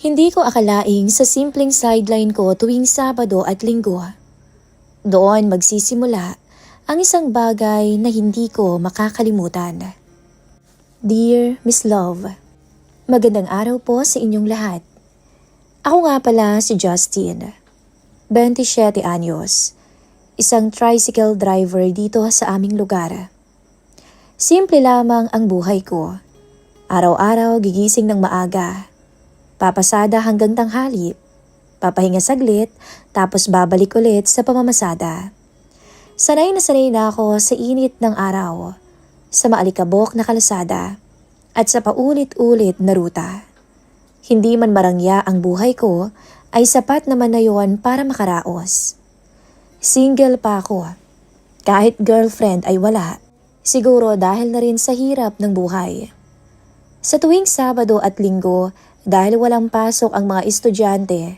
Hindi ko akalaing sa simpleng sideline ko tuwing Sabado at Linggo. Doon magsisimula ang isang bagay na hindi ko makakalimutan. Dear Miss Love, magandang araw po sa inyong lahat. Ako nga pala si Justin, 27 anyos, isang tricycle driver dito sa aming lugar. Simple lamang ang buhay ko. Araw-araw gigising ng maaga. Papasada hanggang tanghali, papahinga saglit, tapos babalik ulit sa pamamasada. Sanay na ako sa init ng araw, sa maalikabok na kalsada, at sa paulit-ulit na ruta. Hindi man marangya ang buhay ko, ay sapat naman na yon para makaraos. Single pa ako. Kahit girlfriend ay wala, siguro dahil na rin sa hirap ng buhay. Sa tuwing Sabado at Linggo, dahil walang pasok ang mga estudyante,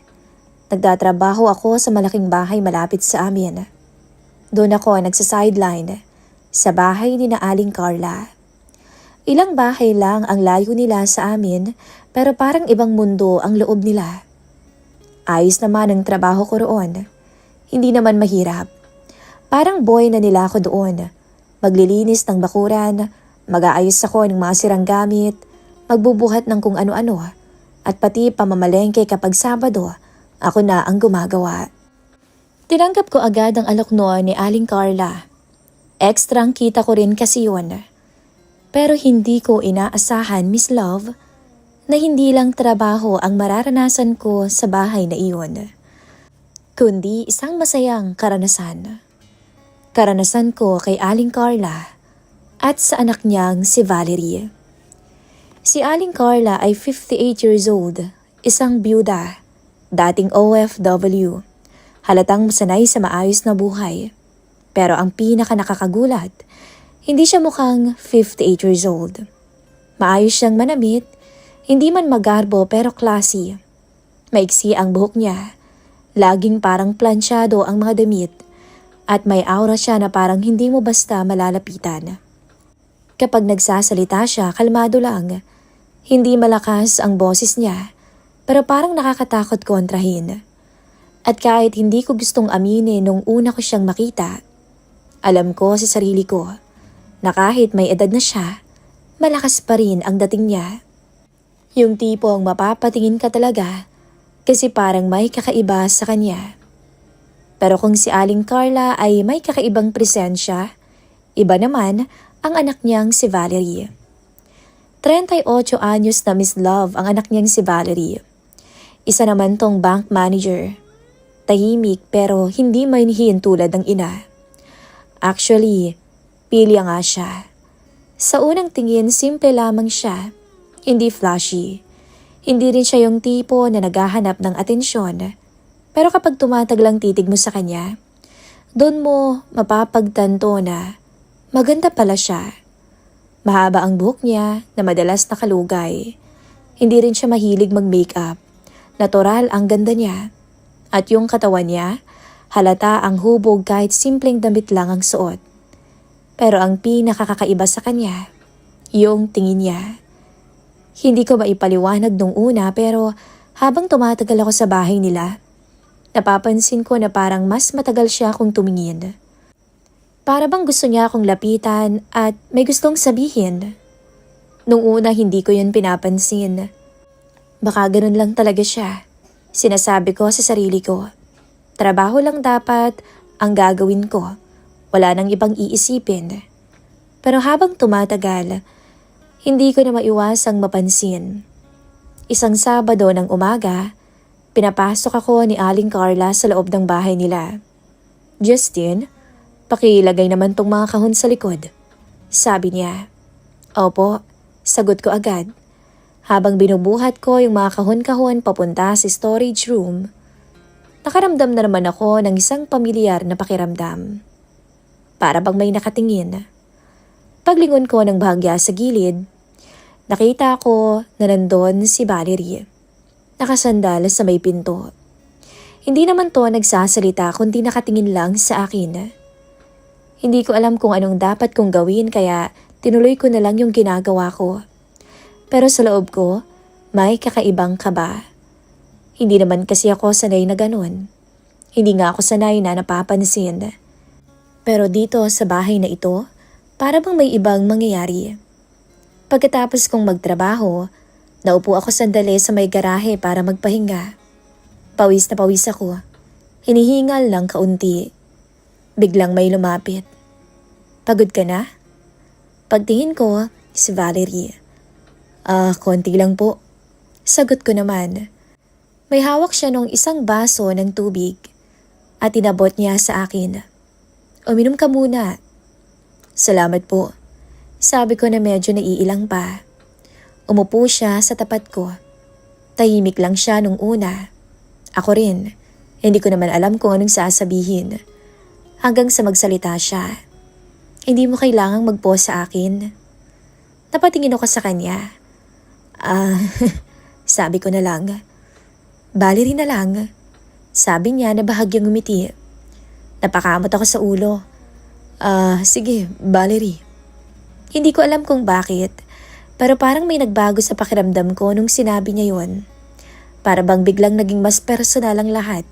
nagtatrabaho ako sa malaking bahay malapit sa amin. Doon ako nagsa-sideline, sa bahay ni na Aling Carla. Ilang bahay lang ang layo nila sa amin, pero parang ibang mundo ang loob nila. Ayos naman ang trabaho ko roon. Hindi naman mahirap. Parang boy na nila ako doon. Maglilinis ng bakuran, mag-aayos ako ng mga sirang gamit, magbubuhat ng kung ano-ano, at pati pamamalengke kapag Sabado, ako na ang gumagawa. Tinanggap ko agad ang alok noon ni Aling Carla. Ekstrang kita ko rin kasi yun. Pero hindi ko inaasahan, Miss Love, na hindi lang trabaho ang mararanasan ko sa bahay na iyon, kundi isang masayang karanasan. Karanasan ko kay Aling Carla at sa anak niyang si Valerie. Si Aling Carla ay 58 years old, isang byuda, dating OFW, halatang sanay sa maayos na buhay. Pero ang pinaka nakakagulat, hindi siya mukhang 58 years old. Maayos siyang manamit, hindi man magarbo pero classy. Maiksi ang buhok niya, laging parang plansyado ang mga damit, at may aura siya na parang hindi mo basta malalapitan. Kapag nagsasalita siya, kalmado lang. Hindi malakas ang boses niya, pero parang nakakatakot kontrahin. At kahit hindi ko gustong aminin nung una ko siyang makita, alam ko sa sarili ko na kahit may edad na siya, malakas pa rin ang dating niya. Yung tipong mapapatingin ka talaga kasi parang may kakaiba sa kanya. Pero kung si Aling Carla ay may kakaibang presensya, iba naman ang anak niyang si Valerie. 38 anyos na Miss Love ang anak niyang si Valerie. Isa naman tong bank manager. Tahimik pero hindi mainihin tulad ng ina. Actually, pilya nga siya. Sa unang tingin, simple lamang siya. Hindi flashy. Hindi rin siya yung tipo na naghahanap ng atensyon. Pero kapag tumataglang titig mo sa kanya, doon mo mapapagtanto na maganda pala siya. Mahaba ang buhok niya na madalas nakalugay. Hindi rin siya mahilig mag-makeup. Natural ang ganda niya. At yung katawan niya, halata ang hubog kahit simpleng damit lang ang suot. Pero ang pinakakakaiba sa kanya, yung tingin niya. Hindi ko maipaliwanag nung una pero habang tumatagal ako sa bahay nila, napapansin ko na parang mas matagal siya kung tumingin. Para bang gusto niya akong lapitan at may gustong sabihin. Nung una hindi ko yun pinapansin. Baka ganun lang talaga siya. Sinasabi ko sa sarili ko. Trabaho lang dapat ang gagawin ko. Wala nang ibang iisipin. Pero habang tumatagal, hindi ko na maiwasang mapansin. Isang Sabado ng umaga, pinapasok ako ni Aling Carla sa loob ng bahay nila. Justin, pakilagay naman tong mga kahon sa likod, sabi niya. Opo, sagot ko agad. Habang binubuhat ko yung mga kahon-kahon papunta sa storage room, nakaramdam na naman ako ng isang pamilyar na pakiramdam. Para bang may nakatingin. Paglingon ko ng bahagya sa gilid, nakita ko na nandun si Valerie. Nakasandal sa may pinto. Hindi naman to nagsasalita kundi nakatingin lang sa akin. Hindi ko alam kung anong dapat kong gawin kaya tinuloy ko na lang yung ginagawa ko. Pero sa loob ko, may kakaibang kaba. Hindi naman kasi ako sanay na ganun. Hindi nga ako sanay na napapansin. Pero dito sa bahay na ito, para bang may ibang mangyayari. Pagkatapos kong magtrabaho, naupo ako sandali sa may garahe para magpahinga. Pawis na pawis ako. Hinihingal lang kaunti. Biglang may lumapit. Pagod ka na? Pagtingin ko, si Valerie. Konti lang po. Sagot ko naman. May hawak siya nung isang baso ng tubig at inabot niya sa akin. Uminom ka muna. Salamat po. Sabi ko na medyo naiilang pa. Umupo siya sa tapat ko. Tahimik lang siya nung una. Ako rin. Hindi ko naman alam kung anong sasabihin. Hanggang sa magsalita siya. Hindi mo kailangang mag-pause sa akin. Napatingin ako sa kanya. Sabi ko na lang. Valerie na lang. Sabi niya na bahagyang umiti. Napakamot ako sa ulo. Sige, Valerie. Hindi ko alam kung bakit, pero parang may nagbago sa pakiramdam ko nung sinabi niya yon. Para bang biglang naging mas personal ang lahat.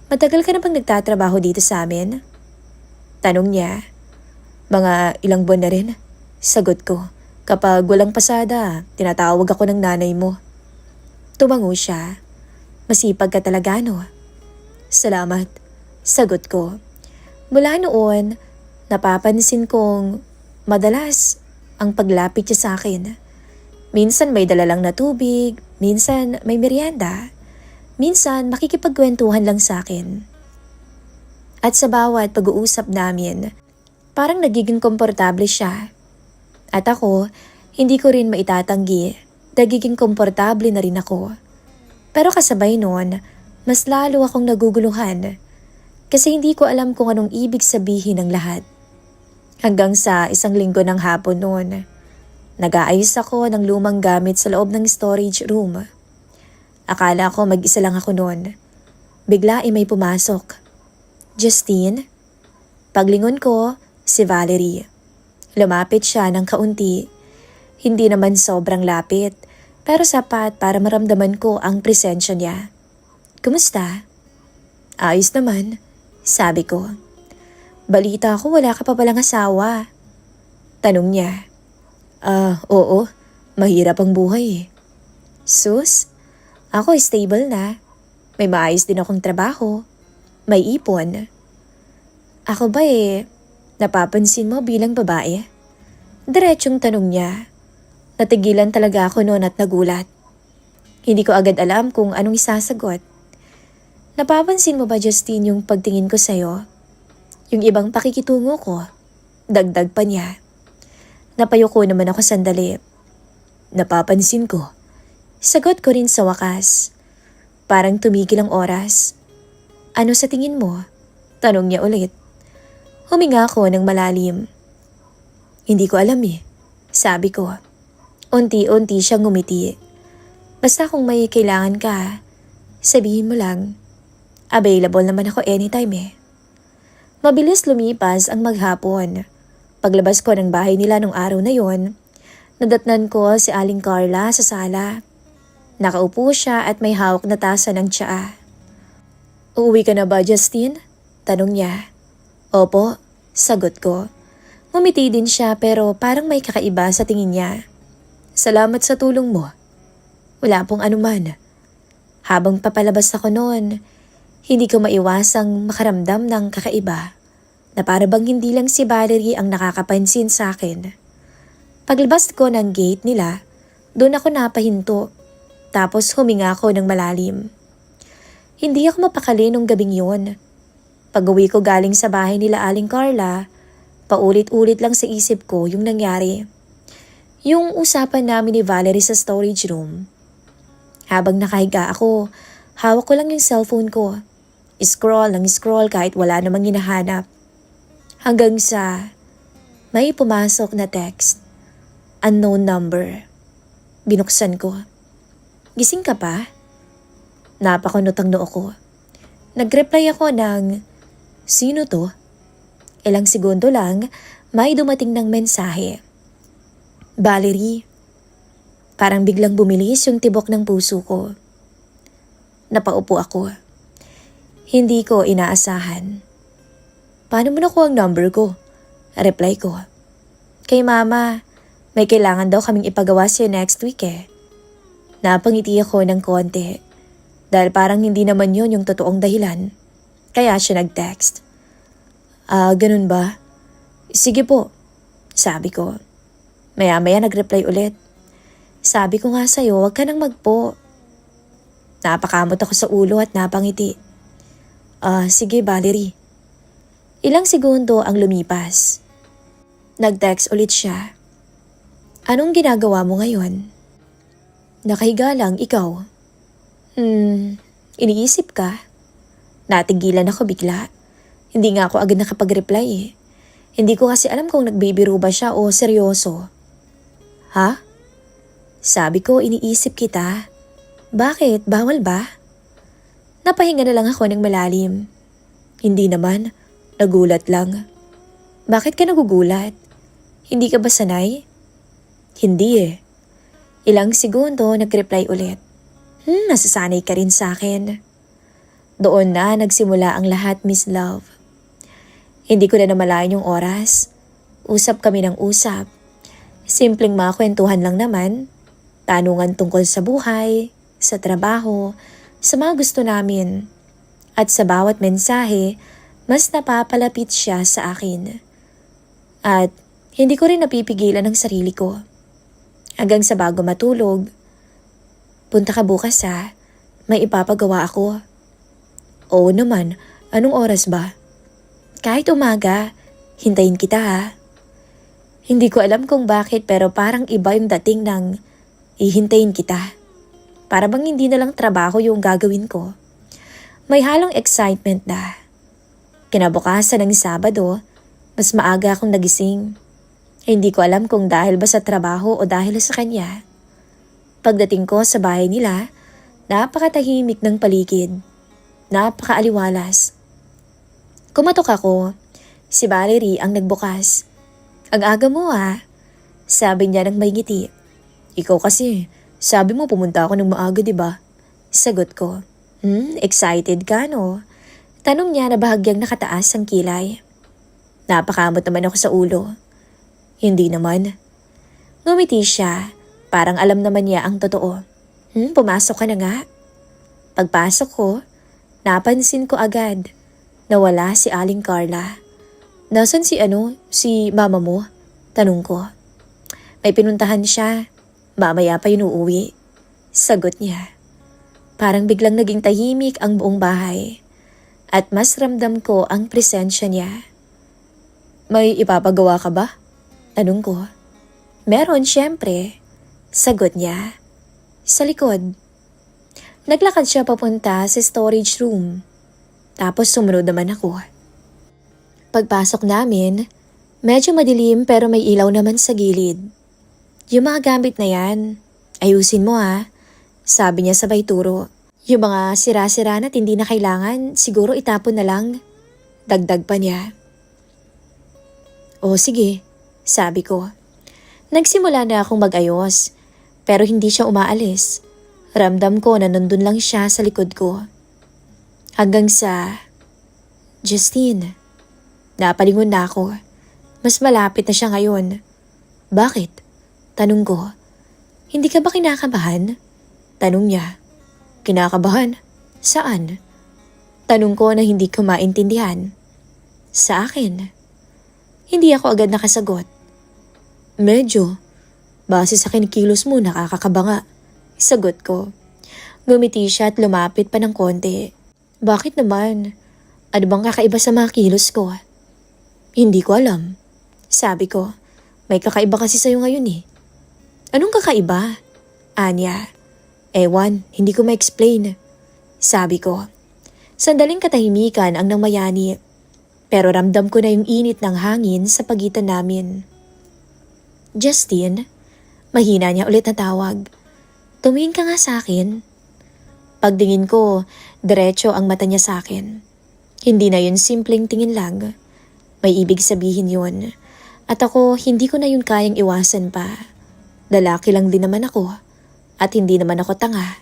Matagal ka na bang nagtatrabaho dito sa amin? Tanong niya. Mga ilang buwan na rin? Sagot ko. Kapag walang pasada, tinatawag ako ng nanay mo. Tumango siya. Masipag ka talaga, no? Salamat. Sagot ko. Mula noon, napapansin kong madalas ang paglapit niya sa akin. Minsan may dala lang na tubig, minsan may merienda, minsan makikipagkwentuhan lang sa akin. At sa bawat pag-uusap namin, parang nagiging komportable siya. At ako, hindi ko rin maitatanggi, nagiging komportable na rin ako. Pero kasabay noon, mas lalo akong naguguluhan kasi hindi ko alam kung anong ibig sabihin ng lahat. Hanggang sa isang linggo ng hapon noon, nag-aayos ako ng lumang gamit sa loob ng storage room. Akala ko mag-isa lang ako noon. Bigla ay may pumasok. Justine? Paglingon ko, si Valerie. Lumapit siya ng kaunti. Hindi naman sobrang lapit, pero sapat para maramdaman ko ang presensya niya. Kumusta? Ayos naman, sabi ko. Balita ko wala ka pa palang asawa. Tanong niya. Oo, mahirap ang buhay eh. Sus, ako stable na. May maayos din akong trabaho. May ipon. Ako ba napapansin mo bilang babae? Diretsong tanong niya. Natigilan talaga ako noon at nagulat. Hindi ko agad alam kung anong isasagot. Napapansin mo ba, Justine, yung pagtingin ko sa'yo? Yung ibang pakikitungo ko? Dagdag pa niya. Napayuko naman ako sandali. Napapansin ko. Sagot ko rin sa wakas. Parang tumigil ang oras. Ano sa tingin mo? Tanong niya ulit. Huminga ako ng malalim. Hindi ko alam sabi ko. Unti-unti siyang ngumiti. Basta kung may kailangan ka, sabihin mo lang. Available naman ako anytime Mabilis lumipas ang maghapon. Paglabas ko ng bahay nila nung araw na yon, nadatnan ko si Aling Carla sa sala. Nakaupo siya at may hawak na tasa ng tsaa. Uuwi ka na ba, Justine? Tanong niya. Opo, sagot ko. Ngumiti din siya pero parang may kakaiba sa tingin niya. Salamat sa tulong mo. Wala pong anuman. Habang papalabas ako noon, hindi ko maiwasang makaramdam ng kakaiba na para bang hindi lang si Valerie ang nakakapansin sa akin. Paglabas ko ng gate nila, doon ako napahinto. Tapos huminga ako ng malalim. Hindi ako mapakali nung gabing yun. Pag-uwi ko galing sa bahay nila Aling Carla, paulit-ulit lang sa isip ko yung nangyari. Yung usapan namin ni Valerie sa storage room. Habang nakahiga ako, hawak ko lang yung cellphone ko. Scroll ng scroll kahit wala namang hinahanap. Hanggang sa may pumasok na text. Unknown number. Binuksan ko. Gising ka pa? Napakunot ang noo ko. Nag-reply ako ng, sino to? Ilang segundo lang, may dumating ng mensahe. Valerie. Parang biglang bumilis yung tibok ng puso ko. Napaupo ako. Hindi ko inaasahan. Paano mo nakuha ang number ko? Reply ko. Kay mama, may kailangan daw kaming ipagawa siya next week eh. Napangiti ako ng konti dahil parang hindi naman yun yung totoong dahilan. Kaya siya nag-text. Ganun ba? Sige po, sabi ko. Maya-maya nag-reply ulit. Sabi ko nga sa'yo, huwag ka nang magpo. Napakamot ako sa ulo at napangiti. Sige Valerie. Ilang segundo ang lumipas. Nag-text ulit siya. Anong ginagawa mo ngayon? Nakahiga lang, ikaw. Iniisip ka? Natigilan ako bigla. Hindi nga ako agad nakapag-reply eh. Hindi ko kasi alam kung nagbibiro ba siya o seryoso. Ha? Sabi ko, iniisip kita. Bakit? Bawal ba? Napahinga na lang ako ng malalim. Hindi naman. Nagulat lang. Bakit ka nagugulat? Hindi ka ba sanay? Hindi eh. Ilang segundo nag-reply ulit. Nasasanay ka rin sa akin. Doon na nagsimula ang lahat, Miss Love. Hindi ko na namalayan yung oras. Usap kami ng usap. Simpleng mga kwentuhan lang naman. Tanungan tungkol sa buhay, sa trabaho, sa mga gusto namin. At sa bawat mensahe, mas napapalapit siya sa akin. At hindi ko rin napipigilan ang sarili ko. Hanggang sa bago matulog, punta ka bukas ha, may ipapagawa ako. Oo naman, anong oras ba? Kahit umaga, hintayin kita ha. Hindi ko alam kung bakit pero parang iba yung dating ng ihintayin kita. Para bang hindi na lang trabaho yung gagawin ko. May halong excitement na. Kinabukasan ng Sabado, mas maaga akong nagising. Hindi ko alam kung dahil ba sa trabaho o dahil sa kanya. Pagdating ko sa bahay nila, napakatahimik ng paligid. Napakaaliwalas. Kumatok ako. Si Valerie ang nagbukas. Ang aga mo ha, sabi niya ng may ngiti. Ikaw kasi, sabi mo pumunta ako ng maaga diba? Sagot ko. Excited ka no? Tanong niya na bahagyang nakataas ang kilay. Napakamot naman ako sa ulo. Hindi naman. Ngumiti siya, parang alam naman niya ang totoo. Pumasok ka na nga. Pagpasok ko, napansin ko agad na wala si Aling Carla. Nasaan si mama mo? Tanong ko. May pinuntahan siya. Mamaya pa yun uuwi. Sagot niya. Parang biglang naging tahimik ang buong bahay. At mas ramdam ko ang presensya niya. May ipapagawa ka ba? Tanong ko. Meron syempre. Sagot niya. Sa likod. Naglakad siya papunta sa storage room. Tapos sumunod naman ako. Pagpasok namin, medyo madilim pero may ilaw naman sa gilid. Yung mga gamit na yan, ayusin mo ha. Sabi niya sabay turo. Yung mga sira-sira na't hindi na kailangan, siguro itapon na lang. Dagdag pa niya. O sige, sabi ko. Nagsimula na akong mag-ayos, pero hindi siya umaalis. Ramdam ko na nandun lang siya sa likod ko. Hanggang sa... Justine. Napalingon na ako. Mas malapit na siya ngayon. Bakit? Tanong ko. Hindi ka ba kinakabahan? Tanong niya. Kinakabahan? Saan? Tanong ko na hindi ko maintindihan. Sa akin. Hindi ako agad nakasagot. Medyo. Base sa kinikilos mo, nakakakaba nga. Sagot ko. Gumiti siya at lumapit pa ng konti. Bakit naman? Ano bang kakaiba sa mga kilos ko? Hindi ko alam. Sabi ko, may kakaiba kasi sa'yo ngayon eh. Anong kakaiba? Anya. Ewan, hindi ko ma-explain. Sabi ko. Sandaling katahimikan ang nangmayani. Pero ramdam ko na yung init ng hangin sa pagitan namin. Justine, mahina niya ulit na tawag. Tumingin ka nga sa akin. Pagdingin ko, diretso ang mata niya sa akin. Hindi na yun simpleng tingin lang. May ibig sabihin yun. At ako, hindi ko na yun kayang iwasan pa. Lalaki lang din naman ako. At hindi naman ako tanga.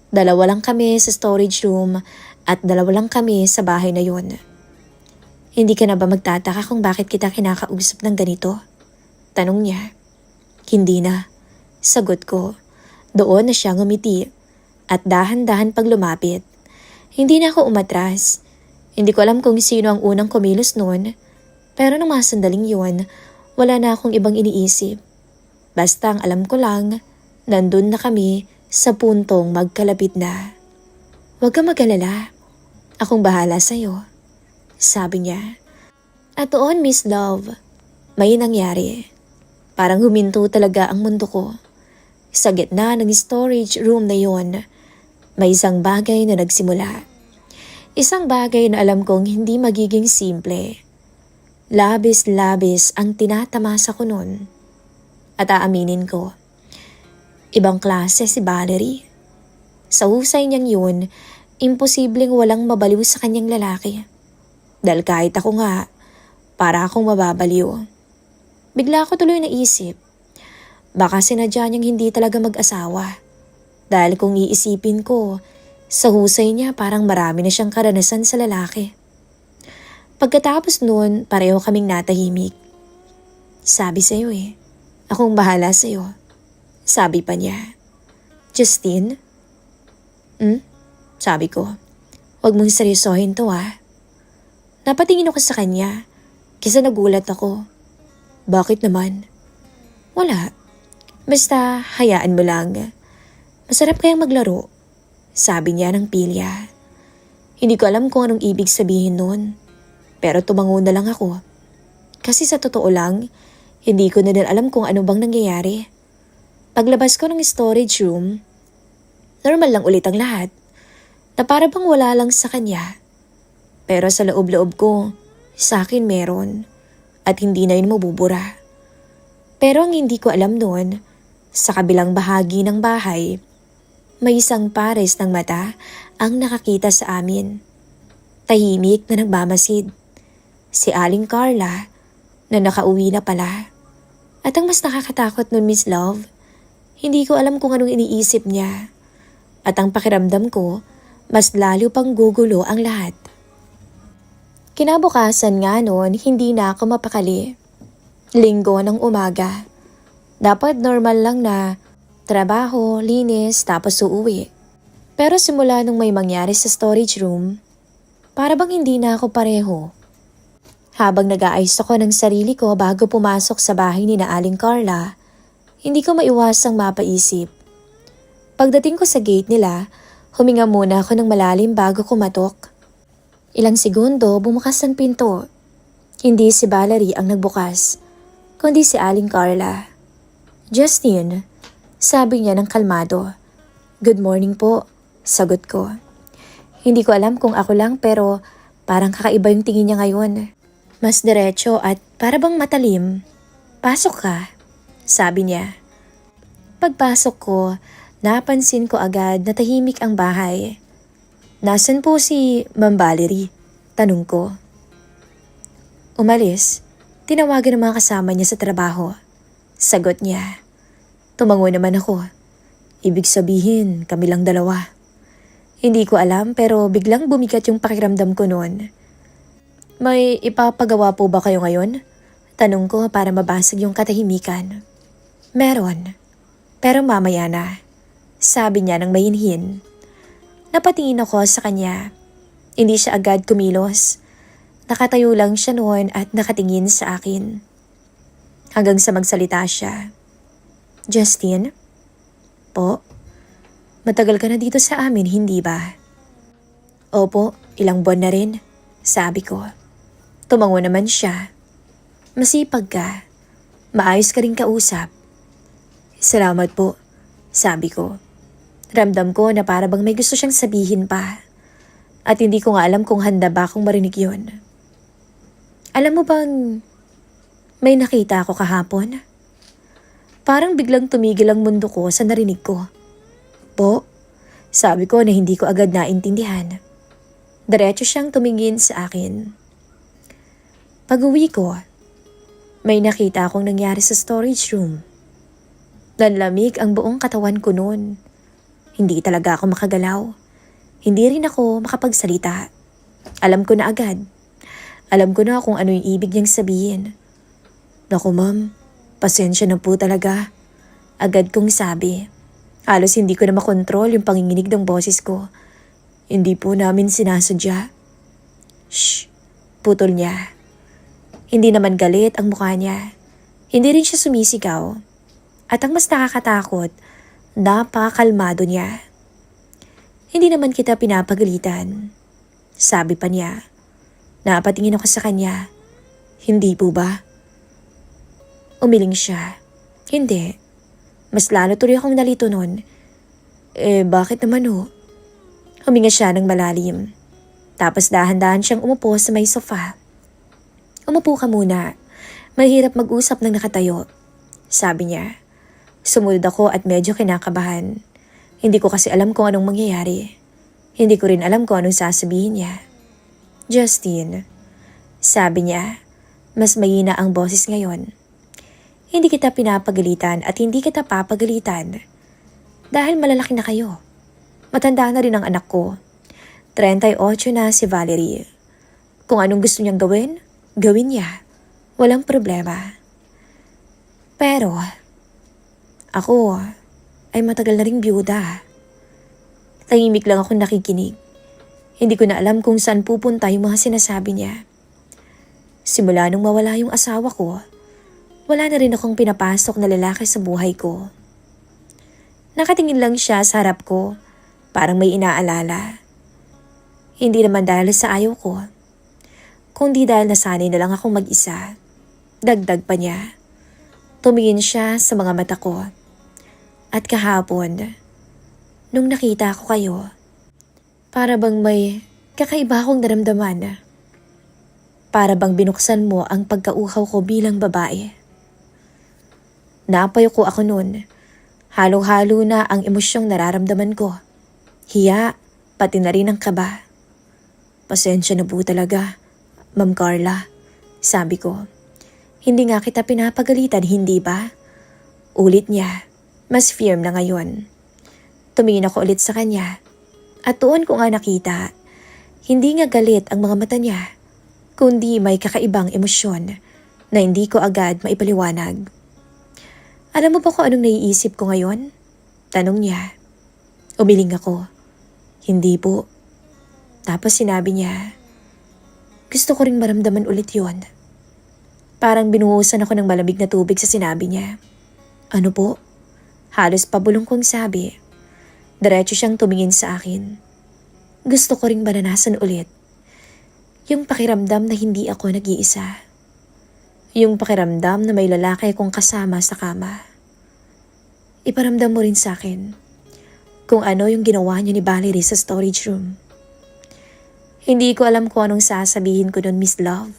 Dalawa lang kami sa storage room at dalawa lang kami sa bahay na yun. Hindi ka na ba magtataka kung bakit kita kinakausap ng ganito? Tanong niya. Hindi na. Sagot ko. Doon na siya ngumiti at dahan-dahan pag lumapit. Hindi na ako umatras. Hindi ko alam kung sino ang unang kumilos noon, pero nang mga sandaling yun, wala na akong ibang iniisip. Basta ang alam ko lang, nandun na kami sa puntong magkalapit na. Huwag kang mag-alala. Akong bahala sa'yo. Sabi niya. At doon, Miss Love, may nangyari. Parang huminto talaga ang mundo ko. Sa gitna ng storage room na yon, may isang bagay na nagsimula. Isang bagay na alam kong hindi magiging simple. Labis-labis ang tinatamasa ko nun. At aaminin ko, ibang klase si Valerie. Sa husay niyang yun, imposibleng walang mabaliw sa kanyang lalaki. Dahil kahit ako nga, para akong mababaliw. Bigla ko tuloy naisip, baka sinadya niyang hindi talaga mag-asawa. Dahil kung iisipin ko, sa husay niya parang marami na siyang karanasan sa lalaki. Pagkatapos noon, pareho kaming natahimik. Sabi sa'yo akong bahala sa'yo. Sabi pa niya. Justine? Sabi ko. Huwag mong seryosohin to Napatingin ako sa kanya, kasi nagulat ako. Bakit naman? Wala. Basta hayaan mo lang. Masarap kayang maglaro. Sabi niya ng pilya. Hindi ko alam kung anong ibig sabihin nun. Pero tumango na lang ako. Kasi sa totoo lang, hindi ko na din alam kung ano bang nangyayari. Paglabas ko ng storage room, normal lang ulit ang lahat. Na para bang wala lang sa kanya. Pero sa loob-loob ko, sa akin meron. At hindi na yun mabubura. Pero ang hindi ko alam noon, sa kabilang bahagi ng bahay, may isang pares ng mata ang nakakita sa amin. Tahimik na nagmamasid. Si Aling Carla na nakauwi na pala. At ang mas nakakatakot nun, Miss Love, hindi ko alam kung anong iniisip niya. At ang pakiramdam ko, mas lalo pang gugulo ang lahat. Kinabukasan nga noon, hindi na ako mapakali. Linggo ng umaga. Dapat normal lang na trabaho, linis, tapos uuwi. Pero simula nung may mangyari sa storage room, para bang hindi na ako pareho. Habang nag-aayos ako ng sarili ko bago pumasok sa bahay ni na Aling Carla, hindi ko maiwasang mapaisip. Pagdating ko sa gate nila, huminga muna ako ng malalim bago kumatok. Ilang segundo bumukas ang pinto. Hindi si Valerie ang nagbukas, kundi si Aling Carla. Justine, sabi niya ng kalmado. Good morning po, sagot ko. Hindi ko alam kung ako lang pero parang kakaiba yung tingin niya ngayon. Mas diretso at para bang matalim. Pasok ka, sabi niya. Pagpasok ko, napansin ko agad na tahimik ang bahay. Nasaan po si Ma'am Valerie? Tanong ko. Umalis. Tinawagan ng mga kasama niya sa trabaho. Sagot niya. Tumango naman ako. Ibig sabihin, kami lang dalawa. Hindi ko alam pero biglang bumigat yung pakiramdam ko noon. May ipapagawa po ba kayo ngayon? Tanong ko para mabasag yung katahimikan. Meron. Pero mamaya na. Sabi niya ng mahinhin. Napatingin ako sa kanya. Hindi siya agad kumilos. Nakatayo lang siya noon at nakatingin sa akin. Hanggang sa magsalita siya. Justine? Po? Matagal ka na dito sa amin, hindi ba? Opo, ilang buwan na rin, sabi ko. Tumango naman siya. Masipag ka. Maayos ka rin kausap. Salamat po, sabi ko. Ramdam ko na para bang may gusto siyang sabihin pa. At hindi ko nga alam kung handa ba akong marinig yun. Alam mo bang may nakita ako kahapon? Parang biglang tumigil ang mundo ko sa narinig ko. Po, sabi ko na hindi ko agad naintindihan. Diretso siyang tumingin sa akin. Pag-uwi ko, may nakita akong nangyari sa storage room. Nanlamig ang buong katawan ko noon. Hindi talaga ako makagalaw. Hindi rin ako makapagsalita. Alam ko na agad. Alam ko na kung ano yung ibig niyang sabihin. Naku ma'am, pasensya na po talaga. Agad kong sabi. Halos hindi ko na makontrol yung panginginig ng boses ko. Hindi po namin sinasadya. Shh, putol niya. Hindi naman galit ang mukha niya. Hindi rin siya sumisigaw. At ang mas nakakatakot, napakalmado niya. Hindi naman kita pinapagalitan. Sabi pa niya. Napatingin ako sa kanya. Hindi po ba? Umiling siya. Hindi. Mas lalo tuloy akong nalito nun. Bakit naman ho? Huminga siya ng malalim. Tapos dahan-dahan siyang umupo sa may sofa. Umupo ka muna. Mahirap mag-usap ng nakatayo. Sabi niya. Sumunod ako at medyo kinakabahan. Hindi ko kasi alam kung anong mangyayari. Hindi ko rin alam kung anong sasabihin niya. Justin, sabi niya, mas mahina ang boses ngayon. Hindi kita pinapagalitan at hindi kita papagalitan. Dahil malalaki na kayo. Matanda na rin ang anak ko. 38 na si Valerie. Kung anong gusto niyang gawin, gawin niya. Walang problema. Pero, ako ay matagal na ring byuda. Tahimik lang akong nakikinig. Hindi ko na alam kung saan pupunta yung mga sinasabi niya. Simula nung mawala yung asawa ko, wala na rin akong pinapasok na lalaki sa buhay ko. Nakatingin lang siya sa harap ko, parang may inaalala. Hindi naman dahil sa ayaw ko, kundi dahil nasanay na lang akong mag-isa. Dagdag pa niya. Tumingin siya sa mga mata ko. At kahapon, nung nakita ko kayo, para bang may kakaiba akong naramdaman. Para bang binuksan mo ang pagkauhaw ko bilang babae. Napayo ko ako noon. Halo-halo na ang emosyong nararamdaman ko. Hiya, pati na rin ang kaba. Pasensya na po talaga, Ma'am Carla. Sabi ko, hindi nga kita pinapagalitan, hindi ba? Ulit niya, mas firm na ngayon. Tumingin ako ulit sa kanya. At doon ko nga nakita, hindi nga galit ang mga mata niya, kundi may kakaibang emosyon na hindi ko agad maipaliwanag. Alam mo ba kung anong naiisip ko ngayon? Tanong niya. Umiling ako. Hindi po. Tapos sinabi niya, gusto ko ring maramdaman ulit yon. Parang binuhusan ako ng malamig na tubig sa sinabi niya. Ano po? Halos pabulong kong sabi. Diretso siyang tumingin sa akin. Gusto ko ring maranasan ulit. Yung pakiramdam na hindi ako nag-iisa. Yung pakiramdam na may lalaki akong kasama sa kama. Iparamdam mo rin sa akin kung ano yung ginawa niya ni Valerie sa storage room. Hindi ko alam kung anong sasabihin ko doon, Miss Love.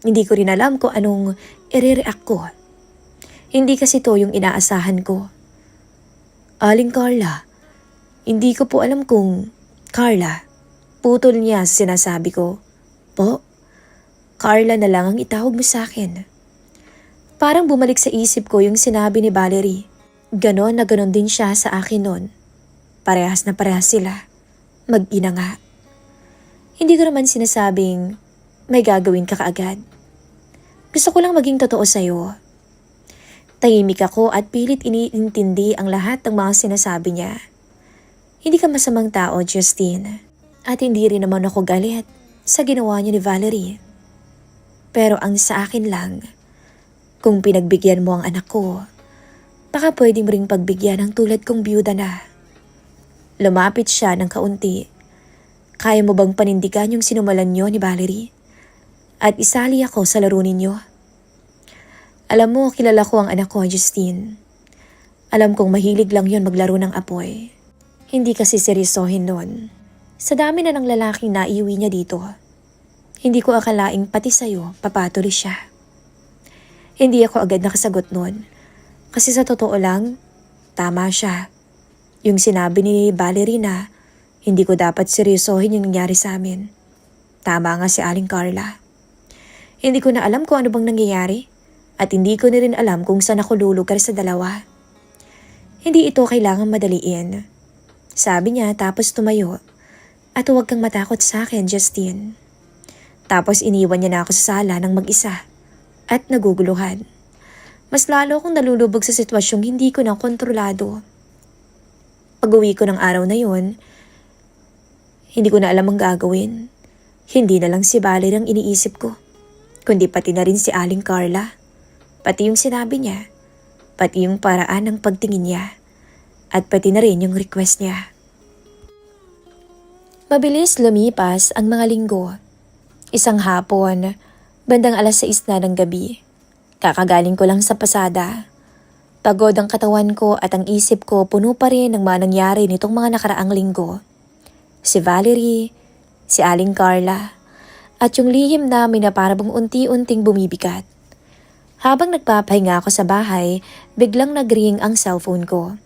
Hindi ko rin alam kung anong i-react ko. Hindi kasi to yung inaasahan ko. Aling Carla, hindi ko po alam kung Carla. Putol niya sa sinasabi ko. Po, Carla na lang ang itawag mo sa akin. Parang bumalik sa isip ko yung sinabi ni Valerie. Ganon na ganon din siya sa akin noon. Parehas na parehas sila. Mag-ina nga. Hindi ko naman sinasabing may gagawin ka kaagad. Gusto ko lang maging totoo sa'yo. Tahimik ako at pilit iniintindi ang lahat ng mga sinasabi niya. Hindi ka masamang tao, Justine. At hindi rin naman ako galit sa ginawa niya ni Valerie. Pero ang sa akin lang, kung pinagbigyan mo ang anak ko, baka pwede mo ring pagbigyan ng tulad kong byuda na. Lumapit siya ng kaunti. Kaya mo bang panindigan yung sinumalan niyo ni Valerie? At isali ako sa laro ninyo? Alam mo, kilala ko ang anak ko, Justine. Alam kong mahilig lang yon maglaro ng apoy. Hindi kasi seryosohin nun. Sa dami na ng lalaking naiuwi niya dito, hindi ko akalaing pati sa'yo papatuloy siya. Hindi ako agad nakasagot nun. Kasi sa totoo lang, tama siya. Yung sinabi ni Valerie na hindi ko dapat seryosohin yung nangyari sa amin. Tama nga si Aling Carla. Hindi ko na alam kung ano bang nangyayari at hindi ko na rin alam kung saan ako lulugar sa dalawa. Hindi ito kailangang madaliin. Sabi niya tapos tumayo. At huwag kang matakot sa akin, Justine. Tapos iniwan niya na ako sa sala ng mag-isa at naguguluhan. Mas lalo akong nalulubog sa sitwasyong hindi ko na kontrolado. Pag-uwi ko ng araw na yun, hindi ko na alam ang gagawin. Hindi na lang si Valerie ang iniisip ko, kundi pati na rin si Aling Carla. Pati yung sinabi niya, pati yung paraan ng pagtingin niya, at pati na rin yung request niya. Mabilis lumipas ang mga linggo. Isang hapon, bandang 6:00 na ng gabi. Kakagaling ko lang sa pasada. Pagod ang katawan ko at ang isip ko puno pa rin ng mga nangyari nitong mga nakaraang linggo. Si Valerie, si Aling Carla, at yung lihim namin na parang unti-unting bumibigat. Habang nagpapahinga ako sa bahay, biglang nag-ring ang cellphone ko.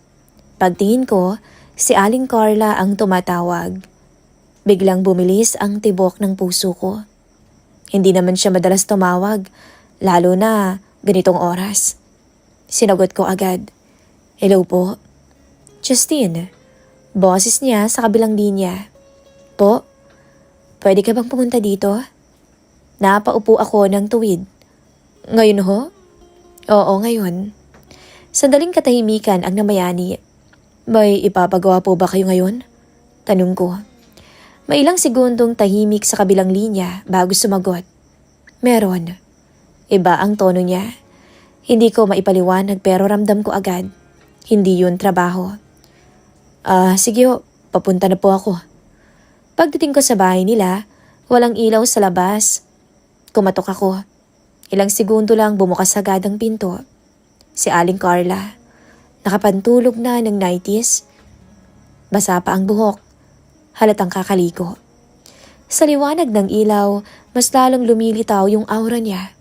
Pagtingin ko, si Aling Carla ang tumatawag. Biglang bumilis ang tibok ng puso ko. Hindi naman siya madalas tumawag, lalo na ganitong oras. Sinagot ko agad. Hello po? Justine, boses niya sa kabilang linya. Po, pwede ka bang pumunta dito? Napaupo ako ng tuwid. Ngayon ho? Oo, ngayon. Sandaling katahimikan ang namayani. May ipapagawa po ba kayo ngayon? Tanong ko. May ilang segundong tahimik sa kabilang linya bago sumagot. Meron. Iba ang tono niya. Hindi ko maipaliwanag pero ramdam ko agad. Hindi yun trabaho. Sige ho, papunta na po ako. Pagdating ko sa bahay nila, walang ilaw sa labas. Kumatok ako. Ilang segundo lang bumukas agad ang pinto. Si Aling Carla. Nakapantulog na ng 90s. Basa pa ang buhok. Halatang kakaligo. Sa liwanag ng ilaw, mas lalong lumilitaw yung aura niya.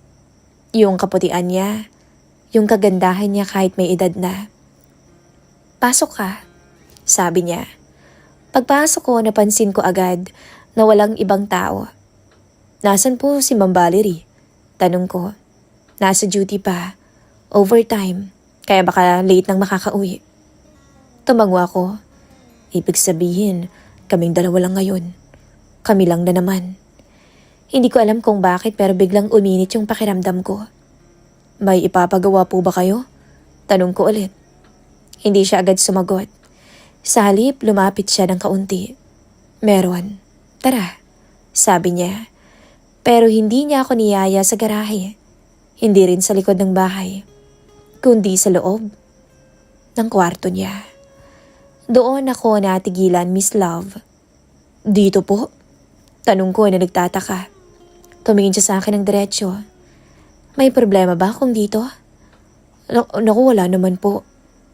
Yung kaputian niya. Yung kagandahan niya kahit may edad na. Pasok ka, sabi niya. Pagpasok ko, napansin ko agad na walang ibang tao. Nasaan po si Ma'am Valerie? Tanong ko. Nasa duty pa. Overtime. Kaya baka late nang makakauwi. Tumango ako. Ibig sabihin, kaming dalawa lang ngayon. Kami lang na naman. Hindi ko alam kung bakit pero biglang uminit yung pakiramdam ko. May ipapagawa po ba kayo? Tanong ko ulit. Hindi siya agad sumagot. Sa halip, lumapit siya ng kaunti. Meron. Tara, sabi niya. Pero hindi niya ako niyaya sa garahe. Hindi rin sa likod ng bahay. Kundi sa loob ng kwarto niya. Doon ako natigilan, Miss Love. Dito po? Tanong ko na nagtataka. Tumingin siya sa akin ng diretsyo. May problema ba kung dito? Naku, wala naman po.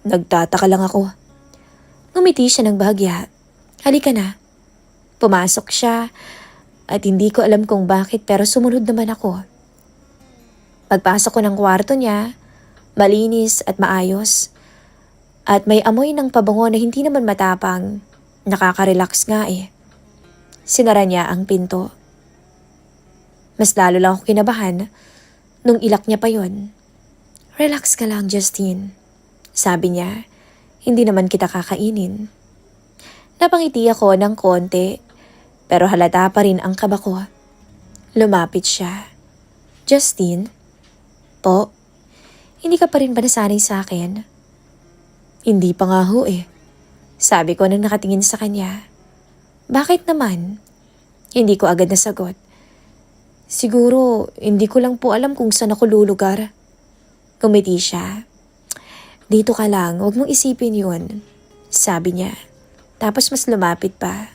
Nagtataka lang ako. Ngumiti siya ng bahagya. Halika na. Pumasok siya at hindi ko alam kung bakit pero sumunod naman ako. Pagpasok ko ng kwarto niya, malinis at maayos. At may amoy ng pabango na hindi naman matapang. Nakaka-relax nga eh. Sinara niya ang pinto. Mas lalo lang ako kinabahan nung ilak niya pa yon. Relax ka lang, Justine. Sabi niya, hindi naman kita kakainin. Napangiti ako ng konti, pero halata pa rin ang kaba ko. Lumapit siya. Justine? Po? Hindi ka pa rin ba nasanay sa akin? Hindi pa nga ho eh. Sabi ko nang nakatingin sa kanya. Bakit naman? Hindi ko agad nasagot. Siguro, hindi ko lang po alam kung saan ako lulugar. Kumiti siya. Dito ka lang, huwag mong isipin yun. Sabi niya. Tapos mas lumapit pa.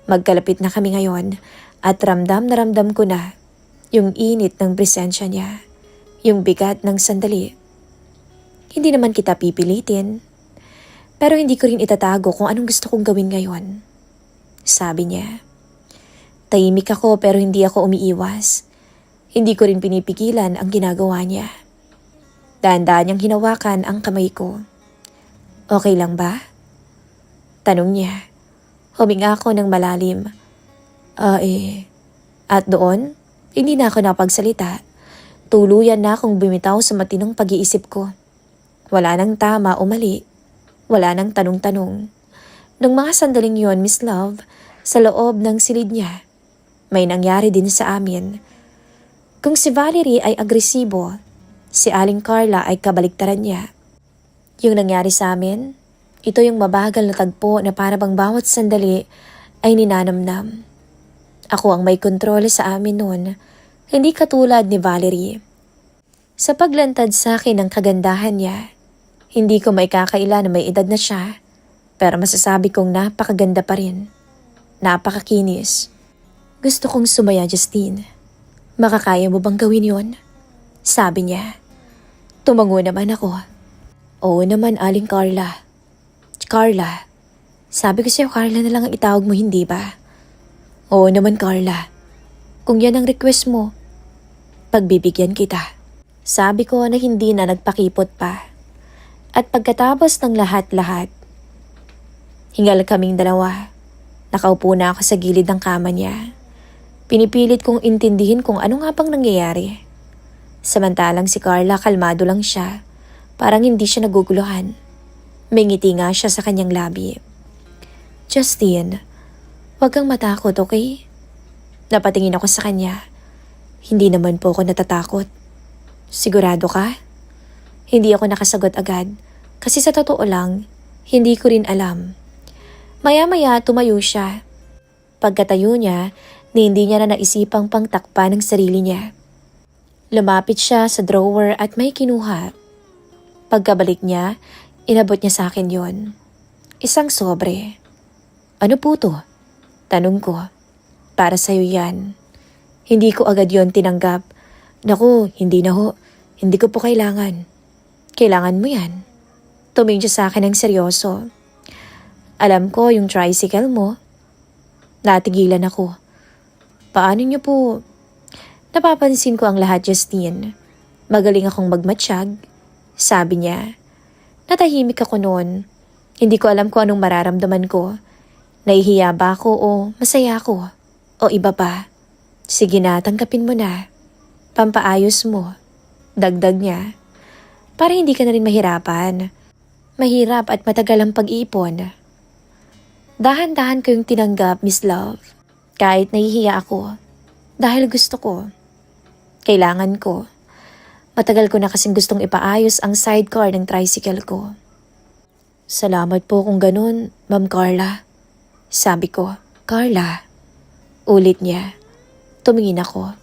Magkalapit na kami ngayon at ramdam na ramdam ko na yung init ng presensya niya. Yung bigat ng sandali. Hindi naman kita pipilitin. Pero hindi ko rin itatago kung anong gusto kong gawin ngayon. Sabi niya. Tahimik ako pero hindi ako umiiwas. Hindi ko rin pinipigilan ang ginagawa niya. Dahan-dahan niyang hinawakan ang kamay ko. Okay lang ba? Tanong niya. Huminga ako ng malalim. At doon, hindi na ako napagsalita. Tuluyan na akong bumitaw sa matinong pag-iisip ko. Wala nang tama o mali. Wala nang tanong-tanong. Nung mga sandaling yon, Miss Love, sa loob ng silid niya, may nangyari din sa amin. Kung si Valerie ay agresibo, si Aling Carla ay kabaliktaran niya. Yung nangyari sa amin, ito yung mabagal na tagpo na para bang bawat sandali ay ninanamnam. Ako ang may kontrol sa amin noon, hindi katulad ni Valerie. Sa paglantad sa akin ng kagandahan niya, hindi ko maikakaila na may edad na siya, pero masasabi kong napakaganda pa rin. Napakakinis. Gusto kong sumaya, Justine. Makakaya mo bang gawin yon? Sabi niya. Tumango naman ako. Oo naman, Aling Carla. Carla. Sabi ko sa'yo, Carla na lang ang itawag mo, hindi ba? Oo naman, Carla. Kung yan ang request mo, pagbibigyan kita. Sabi ko na hindi na nagpakipot pa. At pagkatapos ng lahat-lahat, hingal kaming dalawa. Nakaupo na ako sa gilid ng kama niya. Pinipilit kong intindihin kung ano nga bang nangyayari. Samantalang si Carla kalmado lang siya. Parang hindi siya naguguluhan. May ngiti nga siya sa kanyang labi. Justine, huwag kang matakot, okay? Napatingin ako sa kanya. Hindi naman po ako natatakot. Sigurado ka? Hindi ako nakasagot agad kasi sa totoo lang, hindi ko rin alam. Maya-maya tumayo siya. Pagkatayo niya, hindi niya na naisipang pangtakpan ng sarili niya. Lumapit siya sa drawer at may kinuha. Pagkabalik niya, inabot niya sa akin yon. Isang sobre. Ano po to? Tanong ko. Para sa'yo yan. Hindi ko agad yon tinanggap. Naku, hindi na ho. Hindi ko po kailangan. Kailangan mo yan. Tumingin siya sa akin ng seryoso. Alam ko yung tricycle mo. Natigilan ako. Paano niyo po? Napapansin ko ang lahat, Justine. Magaling akong magmatsyag. Sabi niya. Natahimik ako noon. Hindi ko alam kung anong mararamdaman ko. Nahihiya ba ako o masaya ako? O iba pa? Sige na, tanggapin mo na. Pampaayos mo. Dagdag niya. Para hindi ka na rin mahirapan. Mahirap at matagal ang pag-iipon. Dahan-dahan ko yung tinanggap, Miss Love. Kahit nahihiya ako. Dahil gusto ko. Kailangan ko. Matagal ko na kasing gustong ipaayos ang sidecar ng tricycle ko. Salamat po kung ganun, Ma'am Carla. Sabi ko, Carla. Ulit niya. Tumingin ako.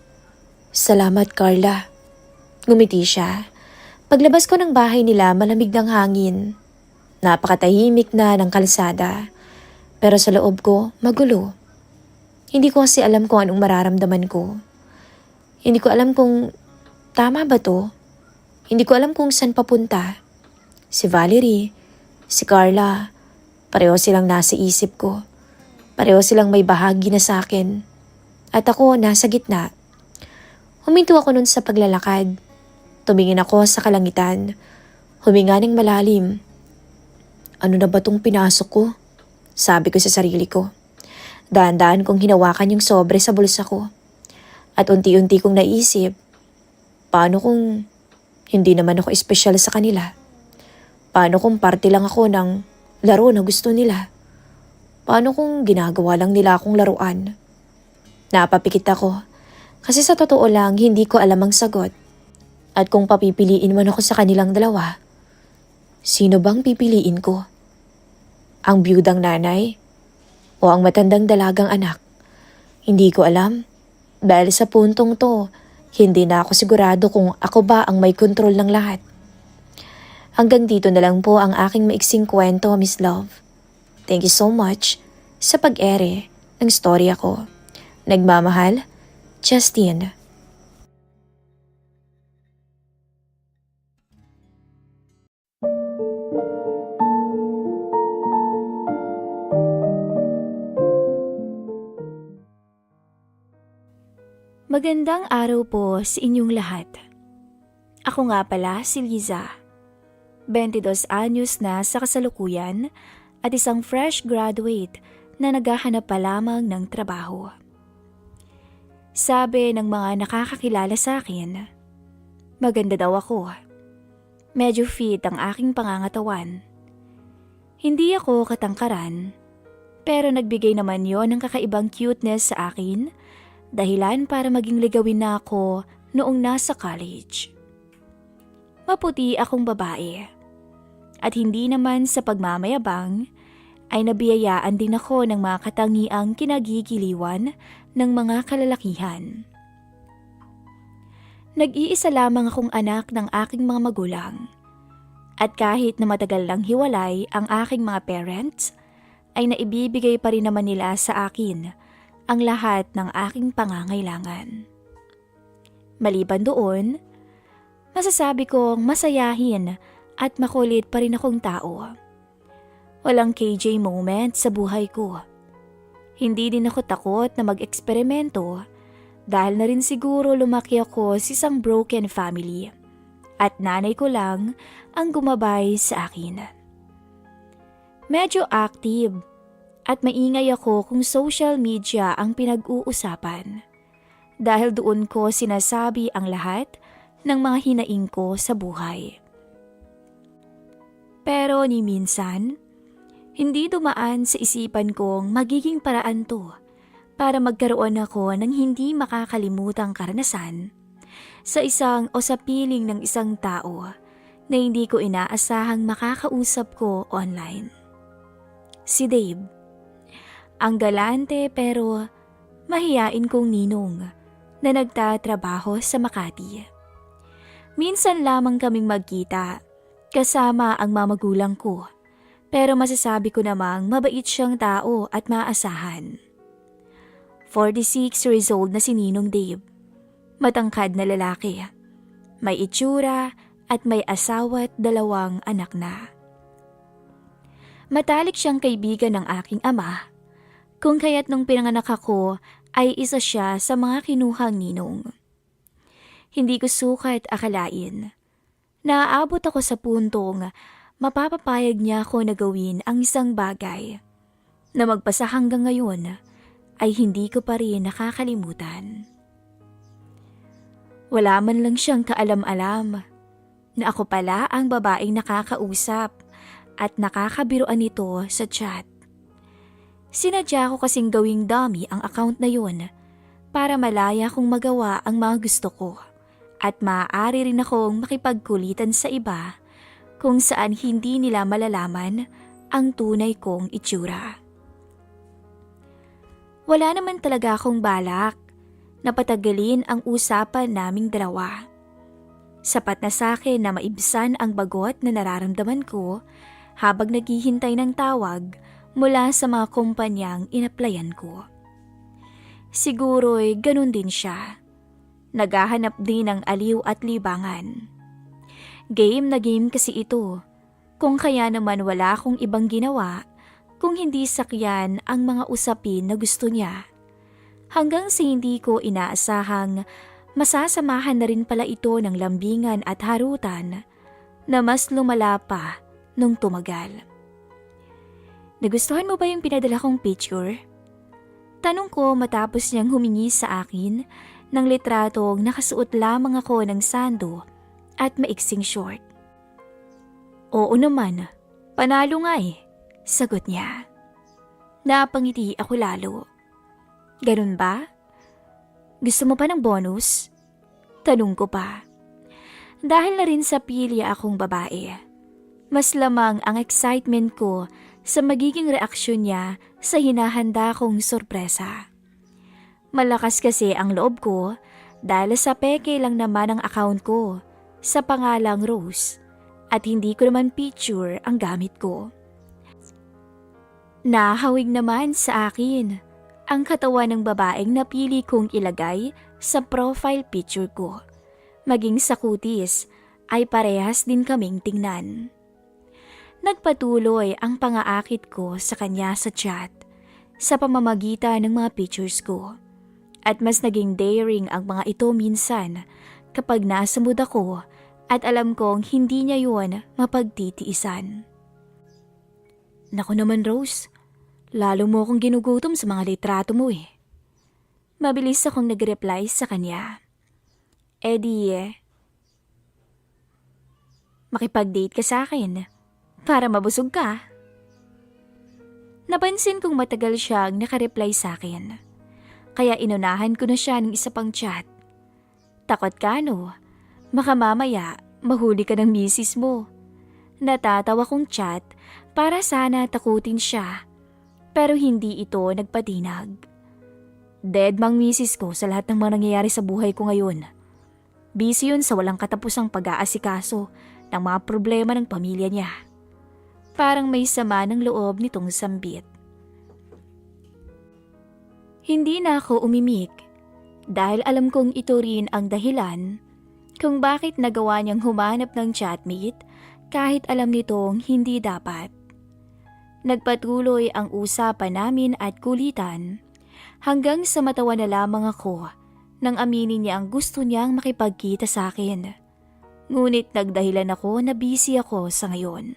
Salamat, Carla. Ngumiti siya. Paglabas ko ng bahay nila, malamig ng hangin. Napakatahimik na ng kalsada. Pero sa loob ko, magulo. Hindi ko kasi alam kung anong mararamdaman ko. Hindi ko alam kung tama ba to. Hindi ko alam kung saan papunta. Si Valerie, si Carla, pareho silang nasa isip ko. Pareho silang may bahagi na sa akin. At ako nasa gitna. Huminto ako nun sa paglalakad. Tumingin ako sa kalangitan. Huminga ng malalim. Ano na ba tong pinasok ko? Sabi ko sa sarili ko. Dahan-dahan kong hinawakan yung sobre sa bulsa ko. At unti-unti kong naisip, paano kung hindi naman ako espesyal sa kanila? Paano kung parte lang ako ng laro na gusto nila? Paano kung ginagawa lang nila akong laruan? Napapikit ako kasi sa totoo lang hindi ko alam ang sagot. At kung papipiliin man ako sa kanilang dalawa, sino bang pipiliin ko? Ang biyudang nanay o ang matandang dalagang anak? Hindi ko alam. Dahil sa puntong to, hindi na ako sigurado kung ako ba ang may kontrol ng lahat. Hanggang dito na lang po ang aking maiksing kwento, Miss Love. Thank you so much sa pag-ere ng storya ko. Nagmamahal, Justine. Magandang araw po sa inyong lahat. Ako nga pala si Liza. 22 anyos na sa kasalukuyan at isang fresh graduate na naghahanap pa lamang ng trabaho. Sabi ng mga nakakakilala sa akin, maganda daw ako. Medyo fit ang aking pangangatawan. Hindi ako katangkaran, pero nagbigay naman yon ng kakaibang cuteness sa akin, dahilan para maging ligawin na ako noong nasa college. Maputi akong babae, at hindi naman sa pagmamayabang ay nabiyayaan din ako ng mga katangiang kinagigiliwan ng mga kalalakihan. Nag-iisa lamang akong anak ng aking mga magulang. At kahit na matagal lang hiwalay ang aking mga parents, ay naibibigay pa rin naman nila sa akin ang lahat ng aking pangangailangan. Maliban doon, masasabi kong masayahin at makulit pa rin akong tao. Walang KJ moment sa buhay ko. Hindi din ako takot na mag-eksperimento dahil na rin siguro lumaki ako sa isang broken family at nanay ko lang ang gumabay sa akin. Medyo active at maingay ako kung social media ang pinag-uusapan dahil doon ko sinasabi ang lahat ng mga hinaing ko sa buhay. Pero ni minsan, hindi dumaan sa isipan kong magiging paraan to para magkaroon ako ng hindi makakalimutang karanasan sa isang o sa piling ng isang tao na hindi ko inaasahang makakausap ko online. Si Dave, ang galante pero mahiyain kong ninong na nagtatrabaho sa Makati. Minsan lamang kaming magkita kasama ang mamagulang ko, pero masasabi ko namang mabait siyang tao at maasahan. 46 years old na si Ninong Dave. Matangkad na lalaki. May itsura at may asawa at 2 anak na. Matalik siyang kaibigan ng aking ama, kung kaya't nung pinanganak ako ay isa siya sa mga kinuhang ninong. Hindi ko sukat akalain. Naaabot ako sa puntong mapapapayag niya ako na gawin ang isang bagay na magpasa hanggang ngayon ay hindi ko pa rin nakakalimutan. Wala man lang siyang kaalam-alam na ako pala ang babaeng nakakausap at nakakabiruan nito sa chat. Sinadya ko kasing gawing dummy ang account na yun para malaya kong magawa ang mga gusto ko at maaari rin akong makipagkulitan sa iba kung saan hindi nila malalaman ang tunay kong itsura. Wala naman talaga akong balak na patagalin ang usapan naming 2. Sapat na sa akin na maibsan ang bagot na nararamdaman ko habang naghihintay ng tawag mula sa mga kumpanyang inaplayan ko. Siguro'y ganun din siya. Naghahanap din ng aliw at libangan. Game na game kasi ito, kung kaya naman wala akong ibang ginawa kung hindi sakyan ang mga usapin na gusto niya. Hanggang sa hindi ko inaasahang masasamahan na rin pala ito ng lambingan at harutan na mas lumala pa nung tumagal. Nagustuhan mo ba yung pinadala kong picture? Tanong ko matapos niyang humingi sa akin ng litratong nakasuot lamang ako ng sando at maiksing short. Oo naman, panalo nga eh, sagot niya. Napangiti ako lalo. Ganun ba? Gusto mo pa ng bonus? Tanong ko pa. Dahil na rin sa pilya akong babae, mas lamang ang excitement ko sa magiging reaksyon niya sa hinahanda kong sorpresa. Malakas kasi ang loob ko dahil sa peke lang naman ang account ko sa pangalang Rose at hindi ko naman picture ang gamit ko. Nahawig naman sa akin ang katawan ng babaeng napili kong ilagay sa profile picture ko. Maging sa kutis ay parehas din kaming tingnan. Nagpatuloy ang pangaakit ko sa kanya sa chat sa pamamagitan ng mga pictures ko. At mas naging daring ang mga ito minsan kapag nasa mood ako at alam kong hindi niya yun mapagtitiisan. Naku naman Rose, lalo mo akong ginugutom sa mga litrato mo eh. Mabilis akong nag-reply sa kanya. Makipag-date ka sa akin para mabusog ka. Napansin kong matagal siyang nakareply sa akin. Kaya inunahan ko na siya ng isa pang chat. Takot ka no? Baka mamaya mahuli ka ng misis mo. Natatawa kong chat para sana takutin siya. Pero hindi ito nagpatinag. Dead mang misis ko sa lahat ng mga nangyayari sa buhay ko ngayon. Busy yun sa walang katapusang pag-aasikaso ng mga problema ng pamilya niya. Parang may sama ng loob nitong sambit. Hindi na ako umimik dahil alam kong ito rin ang dahilan kung bakit nagawa niyang humanap ng chatmate kahit alam nitong hindi dapat. Nagpatuloy ang usapan namin at kulitan hanggang sa matawa na lamang ako nang aminin niya ang gusto niyang makipagkita sa akin. Ngunit nagdahilan ako na busy ako sa ngayon.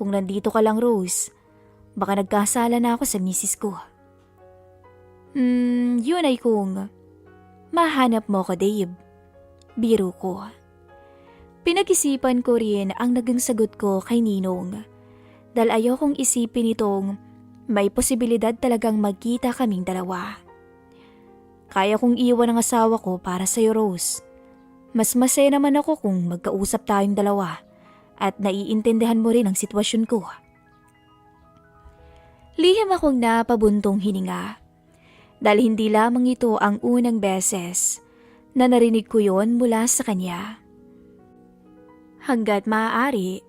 Kung nandito ka lang, Rose, baka nagkasala na ako sa misis ko. Yun ay kung mahanap mo ko, Dave. Biro ko. Pinag-isipan ko rin ang naging sagot ko kay Ninong. Dahil ayokong isipin itong may posibilidad talagang magkita kaming dalawa. Kaya kong iwan ang asawa ko para sa'yo, Rose. Mas masaya naman ako kung magkausap tayong dalawa at naiintindihan mo rin ang sitwasyon ko. Lihim akong napabuntong hininga. Dahil hindi lamang ito ang unang beses na narinig ko yon mula sa kanya. Hanggat maaari,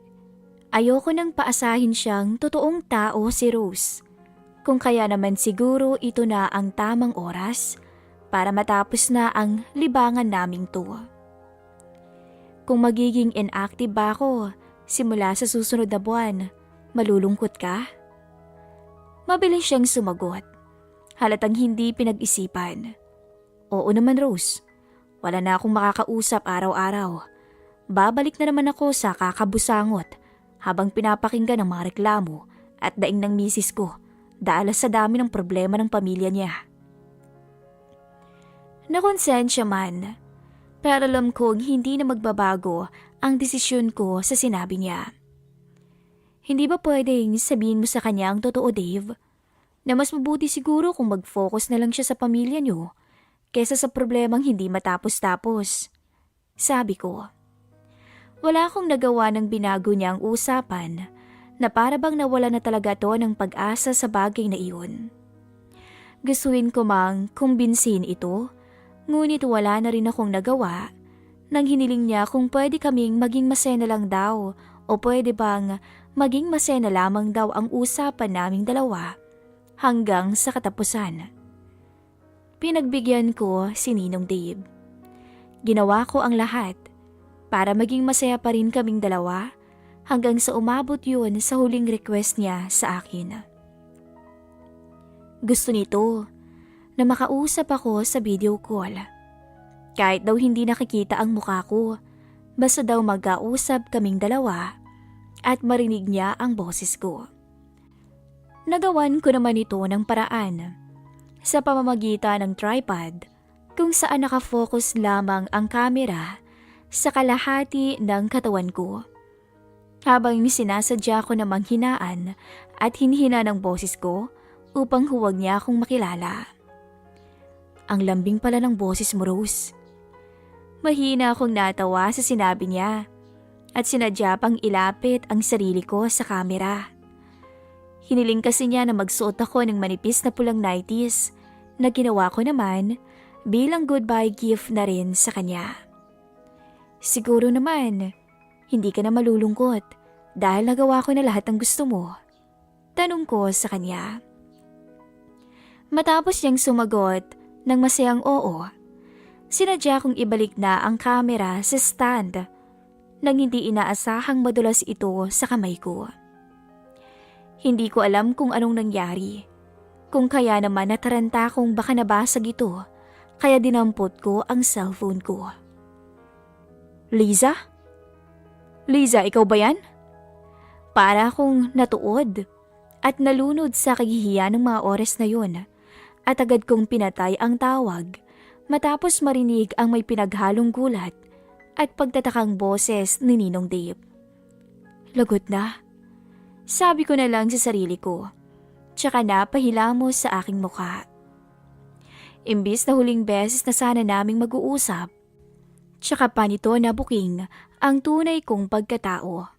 ayoko nang paasahin siyang totoong tao si Rose. Kung kaya naman siguro ito na ang tamang oras para matapos na ang libangan naming to. Kung magiging inactive ba ako simula sa susunod na buwan, malulungkot ka? Mabilis siyang sumagot. Halatang hindi pinag-isipan. Oo naman, Rose. Wala na akong makakausap araw-araw. Babalik na naman ako sa kakabusangot habang pinapakinggan ang mga reklamo at daing ng misis ko dahil sa dami ng problema ng pamilya niya. Nakonsensya man, pero alam kong hindi na magbabago ang desisyon ko sa sinabi niya. Hindi ba pwedeng sabihin mo sa kanya ang totoo, Dave? Na mas mabuti siguro kung mag-focus na lang siya sa pamilya niyo kesa sa problemang hindi matapos-tapos. Sabi ko. Wala akong nagawa ng binago niya ang usapan na para bang nawala na talaga to ng pag-asa sa bagay na iyon. Gustuin ko mang kumbinsin ito, ngunit wala na rin akong nagawa nang hiniling niya kung pwede kaming maging masaya na lang daw o pwede bang maging masaya na lamang daw ang usapan naming dalawa hanggang sa katapusan. Pinagbigyan ko si Ninong Dave. Ginawa ko ang lahat para maging masaya pa rin kaming dalawa hanggang sa umabot yun sa huling request niya sa akin. Gusto nito na makausap ako sa video call. Kahit daw hindi nakikita ang mukha ko, basta daw mag-kausap kaming dalawa at marinig niya ang boses ko. Nagawan ko naman ito ng paraan sa pamamagitan ng tripod kung saan nakafocus lamang ang kamera sa kalahati ng katawan ko. Habang sinasadya ko namang hinaan at hinhina ng boses ko upang huwag niya akong makilala. Ang lambing pala ng boses mo, Rose. Mahina akong natawa sa sinabi niya at sinadya pang ilapit ang sarili ko sa kamera. Hiniling kasi niya na magsuot ako ng manipis na pulang nighties na ginawa ko naman bilang goodbye gift na rin sa kanya. Siguro naman, hindi ka na malulungkot dahil nagawa ko na lahat ng gusto mo. Tanong ko sa kanya. Matapos niyang sumagot ng masayang oo, sinadya kong ibalik na ang kamera sa stand nang hindi inaasahang madulas ito sa kamay ko. Hindi ko alam kung anong nangyari. Kung kaya naman nataranta kong baka nabasag ito, kaya dinampot ko ang cellphone ko. Liza? Liza, ikaw ba yan? Para akong natuod at nalunod sa kagihiyan ng mga oras na yun at agad kong pinatay ang tawag matapos marinig ang may pinaghalong gulat at pagtatakang boses ni Ninong Dave. Lagot na. Sabi ko na lang sa sarili ko tsaka napahilamos sa aking mukha. Imbis na huling beses na sana naming mag-uusap, tsaka pa nito nabuking ang tunay kong pagkatao.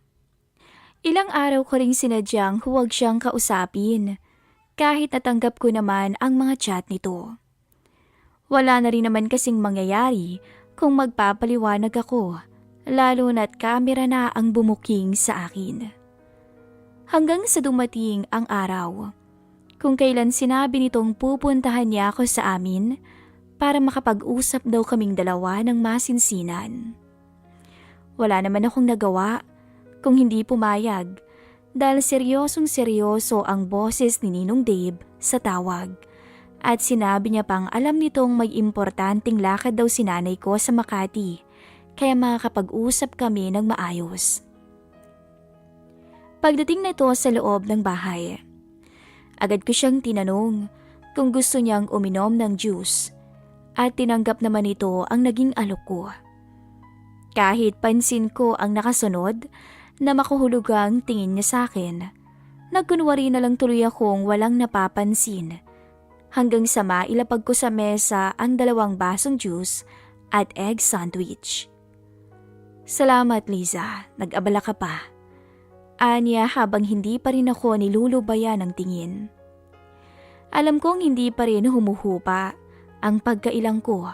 Ilang araw ko ring sinadyang huwag siyang kausapin, kahit natanggap ko naman ang mga chat nito. Wala na rin naman kasing mangyayari kung magpapaliwanag ako, lalo na't kamera na ang bumuking sa akin. Hanggang sa dumating ang araw, kung kailan sinabi nitong pupuntahan niya ako sa amin para makapag-usap daw kaming dalawa ng masinsinan. Wala naman akong nagawa kung hindi pumayag dahil seryosong-seryoso ang boses ni Ninong Dave sa tawag at sinabi niya pang alam nitong may importanteng lakad daw si nanay ko sa Makati kaya makakapag-usap kami ng maayos. Pagdating nito sa loob ng bahay, agad ko siyang tinanong kung gusto niyang uminom ng juice at tinanggap naman ito ang naging alok ko. Kahit pansin ko ang nakasunod na makuhulugang tingin niya sa akin, nagkunwari na lang tuloy akong walang napapansin hanggang sa mailapag ko sa mesa ang 2 basong juice at egg sandwich. Salamat Liza, nag-abala ka pa. Anya habang hindi pa rin ako nilulubayan ng tingin. Alam kong hindi pa rin humuhupa ang pagkailang ko,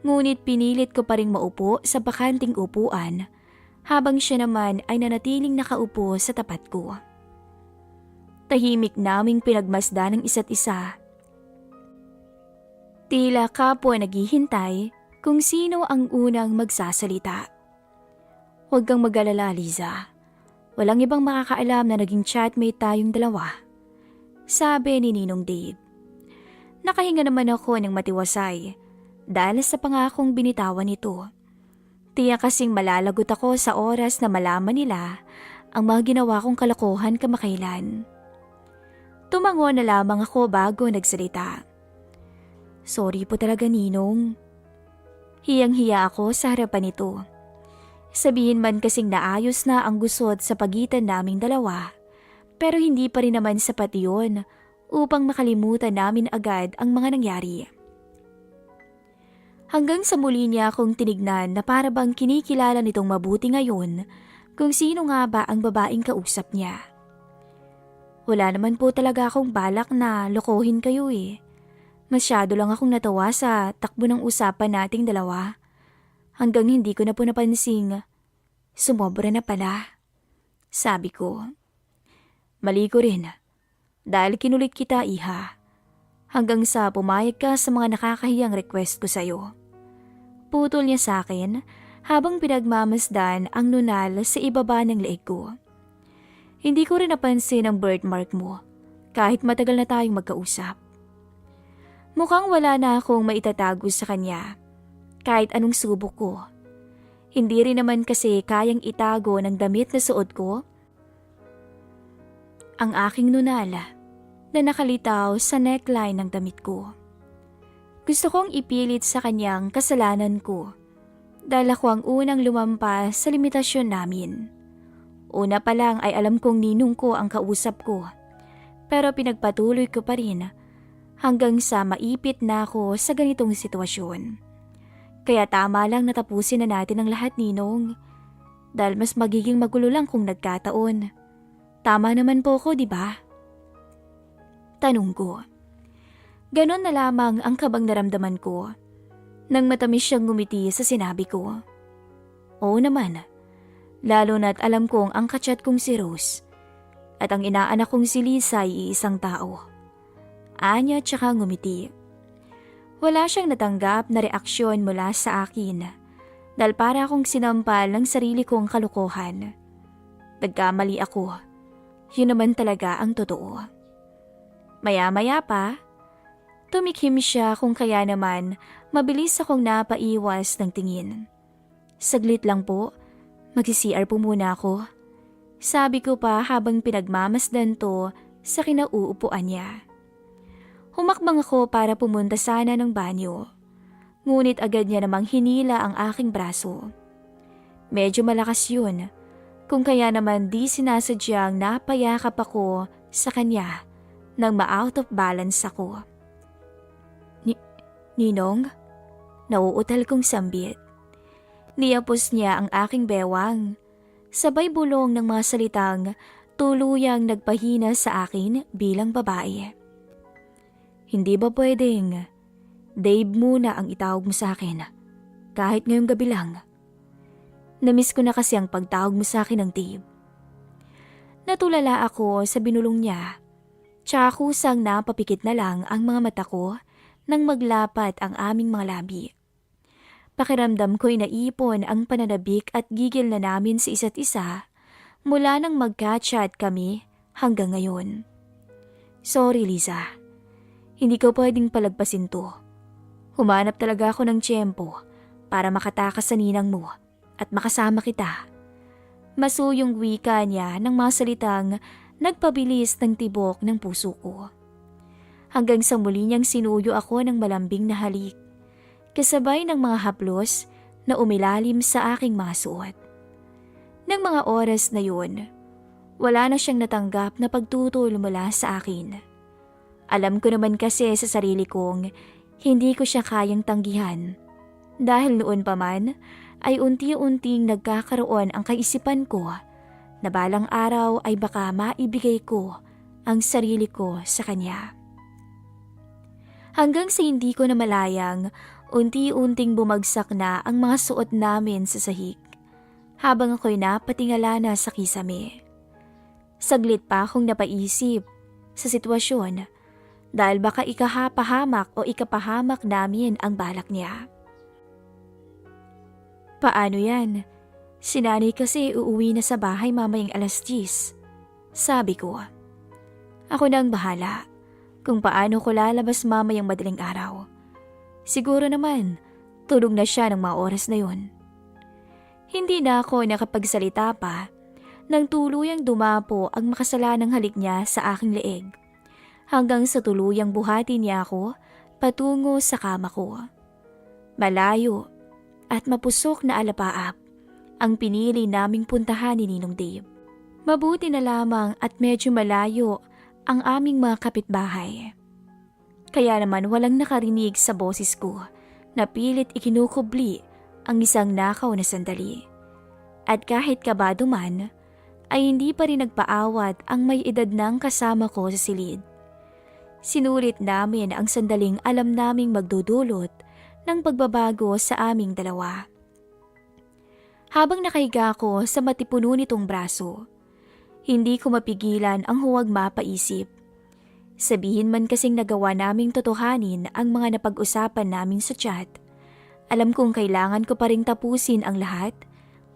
ngunit pinilit ko pa rin maupo sa bakanting upuan habang siya naman ay nanatiling nakaupo sa tapat ko. Tahimik naming pinagmasdan ng isa't isa. Tila kapwa naghihintay kung sino ang unang magsasalita. Huwag kang mag-alala, Liza. Walang ibang makakaalam na naging chatmate tayong dalawa, sabi ni Ninong Dave. Nakahinga naman ako ng matiwasay dahil sa pangakong binitawan nito. Tiyak kasing malalagot ako sa oras na malaman nila ang mga ginawa kong kalokohan kamakailan. Tumango na lamang ako bago nagsalita. Sorry po talaga Ninong. Hiyang-hiya ako sa harapan nito. Sabihin man kasing naayos na ang gusot sa pagitan naming dalawa, pero hindi pa rin naman sapat yun upang makalimutan namin agad ang mga nangyari. Hanggang sa muli niya akong tinignan na para bang kinikilala nitong mabuti ngayon kung sino nga ba ang babaeng kausap niya. Wala naman po talaga akong balak na lokohin kayo eh. Masyado lang akong natawa sa takbo ng usapan nating dalawa. Hanggang hindi ko na po napansing, sumobra na pala. Sabi ko, mali ko rin, dahil kinulit kita iha. Hanggang sa pumayag ka sa mga nakakahiyang request ko sa'yo. Putol niya sa akin habang pinagmamasdan ang nunal sa ibaba ng leeg ko. Hindi ko rin napansin ang birthmark mo, kahit matagal na tayong magkausap. Mukhang wala na akong maitatago sa kanya. Kahit anong subok ko. Hindi rin naman kasi kayang itago ng damit na suot ko ang aking nunal na nakalitaw sa neckline ng damit ko. Gusto kong ipilit sa kanyang kasalanan ko dahil ako ang unang lumampas sa limitasyon namin. Una pa lang ay alam kong ninong ko ang kausap ko, pero pinagpatuloy ko pa rin hanggang sa maipit na ako sa ganitong sitwasyon. Kaya tama lang natapusin na natin ang lahat, Ninong. Dahil mas magiging magulo lang kung nagkataon. Tama naman po ko, di ba? Tanong ko. Ganon na lamang ang kabang naramdaman ko nang matamis siyang ngumiti sa sinabi ko. Oo naman. Lalo na't alam kong ang kachat kong si Rose at ang inaanak kong si Lisa ay isang tao. Anya tsaka ngumiti. Wala siyang natanggap na reaksyon mula sa akin dahil para akong sinampal ng sarili kong kalokohan. Nagkamali ako. Yun naman talaga ang totoo. Maya-maya pa, tumikhim siya kung kaya naman mabilis akong napaiwas ng tingin. Saglit lang po, mag-CR po muna ako. Sabi ko pa habang pinagmamasdan to sa kinauupuan niya. Humakbang ako para pumunta sana ng banyo. Ngunit agad niya namang hinila ang aking braso. Medyo malakas yun, kung kaya naman di sinasadyang napayakap ako sa kanya nang ma-out of balance ako. Ninong? Nauutal kong sambit. Niyapos niya ang aking bewang. Sabay bulong ng mga salitang tuluyang nagpahina sa akin bilang babae. Hindi ba pwedeng Dave muna ang itawag mo sa akin kahit ngayong gabi lang? Namiss ko na kasi ang pagtawag mo sa akin ng Dave. Natulala ako sa binulong niya. Tsaka kusang napapikit na lang ang mga mata ko nang maglapat ang aming mga labi. Pakiramdam ko'y naipon ang pananabik at gigil na namin sa isa't isa mula nang magka-chat kami hanggang ngayon. Sorry, Liza. Hindi ko pwedeng palagpasin to. Humanap talaga ako ng tiyempo para makatakas sa ninang mo at makasama kita. Masuyong wika niya ng mga salitang nagpabilis ng tibok ng puso ko. Hanggang sa muli niyang sinuyo ako ng malambing na halik, kasabay ng mga haplos na umilalim sa aking mga suot. Nang mga oras na yun, wala na siyang natanggap na pagtutol mula sa akin. Alam ko naman kasi sa sarili kong hindi ko siya kayang tanggihan. Dahil noon pa man ay unti-unting nagkakaroon ang kaisipan ko na balang araw ay baka maibigay ko ang sarili ko sa kanya. Hanggang sa hindi ko na malayang, unti-unting bumagsak na ang mga suot namin sa sahig, habang ako'y napatingala na sa kisame. Saglit pa akong napaisip sa sitwasyon dahil baka ikahapahamak o ikapahamak namin ang balak niya. Paano yan? Si nanay kasi uuwi na sa bahay mamayang 10:00. Sabi ko. Ako nang bahala kung paano ko lalabas mamayang madaling araw. Siguro naman, tulog na siya ng mga oras na yun. Hindi na ako nakapagsalita pa nang tuluyang dumapo ang makasalanang halik niya sa aking leeg. Hanggang sa tuluyang buhati niya ako patungo sa kama ko. Malayo at mapusok na alapaap ang pinili naming puntahan ni Ninong Dave. Mabuti na lamang at medyo malayo ang aming mga kapitbahay. Kaya naman walang nakarinig sa boses ko na pilit ikinukubli ang isang nakaw na sandali. At kahit kabado man, ay hindi pa rin nagpaawat ang may edad ng kasama ko sa silid. Sinulit namin ang sandaling alam naming magdudulot ng pagbabago sa aming dalawa. Habang nakahiga ko sa matipuno nitong braso, hindi ko mapigilan ang huwag mapaisip. Sabihin man kasing nagawa naming totohanin ang mga napag-usapan namin sa chat, alam kong kailangan ko pa rin tapusin ang lahat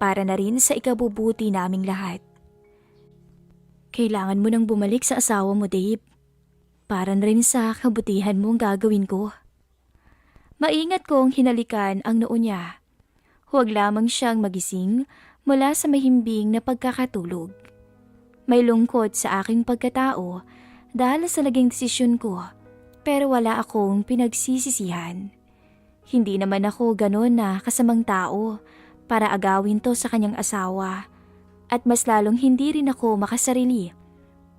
para na rin sa ikabubuti naming lahat. Kailangan mo nang bumalik sa asawa mo, Dave. Para na rin sa kabutihan mo ang gagawin ko. Maingat kong hinalikan ang noo niya. Huwag lamang siyang magising mula sa mahimbing na pagkakatulog. May lungkot sa aking pagkatao dahil sa naging desisyon ko, pero wala akong pinagsisisihan. Hindi naman ako ganon na kasamang tao para agawin to sa kanyang asawa, at mas lalong hindi rin ako makasarili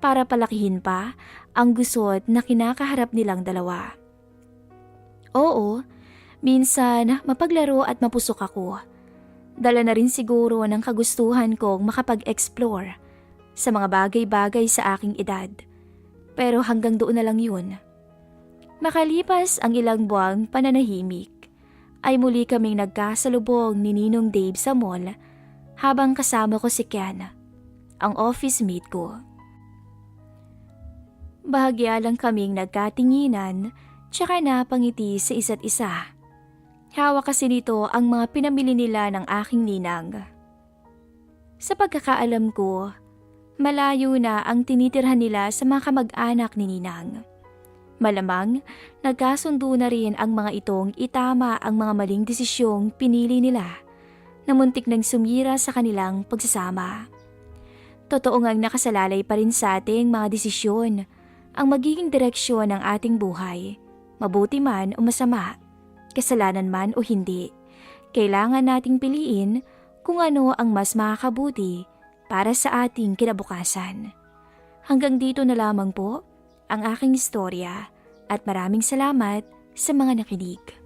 para palakihin pa ang gusot na kinakaharap nilang dalawa. Oo, minsan mapaglaro at mapusok ako. Dala na rin siguro ng kagustuhan kong makapag-explore sa mga bagay-bagay sa aking edad. Pero hanggang doon na lang yun. Makalipas ang ilang buwang pananahimik, ay muli kaming nagkasalubong ni Ninong Dave sa mall habang kasama ko si Ken, ang office mate ko. Bahagya lang kaming nagkatinginan tsaka napangiti sa isa't isa. Hawak kasi nito ang mga pinamili nila ng aking ninang. Sa pagkakaalam ko, malayo na ang tinitirhan nila sa mga kamag-anak ni Ninang. Malamang, nagkasundo na rin ang mga itong itama ang mga maling desisyong pinili nila na muntik nang sumira sa kanilang pagsasama. Totoo ngang nakasalalay pa rin sa ating mga desisyon ang magiging direksyon ng ating buhay, mabuti man o masama, kasalanan man o hindi. Kailangan nating piliin kung ano ang mas makakabuti para sa ating kinabukasan. Hanggang dito na lamang po ang aking istorya at maraming salamat sa mga nakinig.